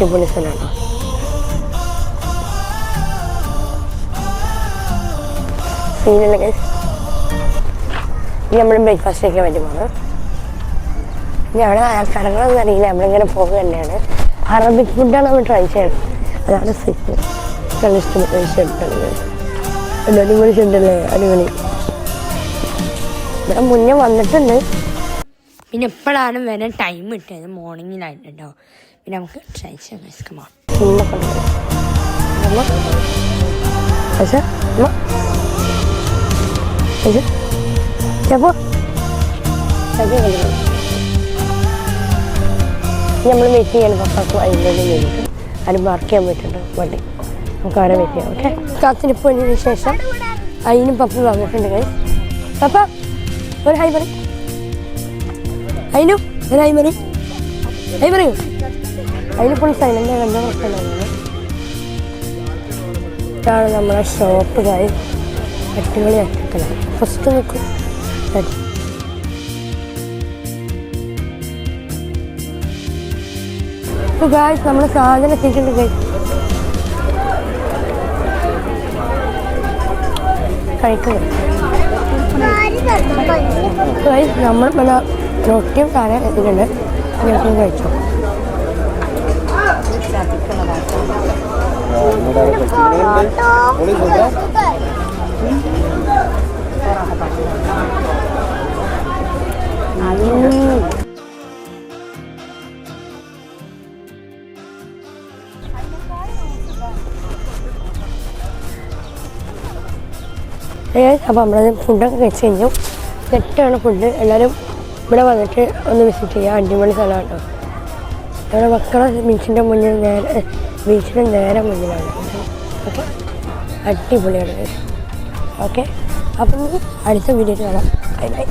അടിപൊളി സ്ഥലമാണ്. സീനില്ല ഗൈസ്. ഇനി നമ്മൾ ബ്രേക്ക്ഫാസ്റ്റ് കഴിക്കാൻ വേണ്ടി പോകണം. ഇനി അവിടെ കടകളൊന്നും അറിയില്ല, നമ്മളിങ്ങനെ പോകുക തന്നെയാണ്. അറബിക് ഫുഡാണ് നമ്മൾ ട്രൈ ചെയ്യണം. അതാണ് സ്പെഷ്യൽ. അടിപൊളി ഷെഡല്ലേ, അടിപൊളി. ഇവിടെ മുന്നേ വന്നിട്ടുണ്ട്. പിന്നെ എപ്പോഴാണ് വരാൻ ടൈം കിട്ടിയത്, മോർണിംഗിലായിട്ടുണ്ടോ. പിന്നെ നമുക്ക് ട്രൈ ചെയ്യാം. നമ്മൾ വെയിറ്റ് ചെയ്യണം. പപ്പാക്ക് അതിൻ്റെ കഴിഞ്ഞിട്ട് അതിന് മാർക്ക് ചെയ്യാൻ പറ്റുന്നുണ്ട് വണ്ടി. നമുക്ക് അവരെ വെയിറ്റ് ചെയ്യാം. ഓക്കെ, കാത്തിരിപ്പ് കഴിഞ്ഞതിന് ശേഷം അതിനും പപ്പ വന്നിട്ടുണ്ട്. പപ്പ ഒരു ഹൈ പറയും. അതിനും ഒരു ഹൈ പറയും. ഹൈ പറയൂ. അതിന് ഫുൾ സൈലൻ്റ് കണ്ട പ്രശ്നമുണ്ടായിരുന്നു. ഇതാണ് നമ്മളെ ഷോപ്പ്. കായ് അടിപൊളി അട്ടിക്കലാണ്. ഫസ്റ്റ് നോക്കും. ഗായ്സ് നമ്മൾ സാധനം എത്തിയിട്ടുണ്ട്. കഴിക്കുന്നത് നമ്മൾ പിന്നെ റൊട്ടിയും സാധനം എത്തിയിട്ടുണ്ട്. ഞങ്ങൾക്ക് കഴിച്ചു. അപ്പോൾ നമ്മളത് ഫുഡൊക്കെ കഴിച്ച് കഴിഞ്ഞു. സെറ്റാണ് ഫുഡ്. എല്ലാവരും ഇവിടെ വന്നിട്ട് ഒന്ന് വിസിറ്റ് ചെയ്യുക. അടിപൊളി സ്ഥലമാണ് കേട്ടോ. നമ്മുടെ മക്കളെ ബീച്ചിൻ്റെ മുന്നിൽ ബീച്ചിൻ്റെ നേരെ മുന്നിലാണ്. ഓക്കെ, അടിപൊളിയാണ്. ഓക്കെ, അപ്പം അടുത്ത വീഡിയോയിൽ കാണാം. Bye bye.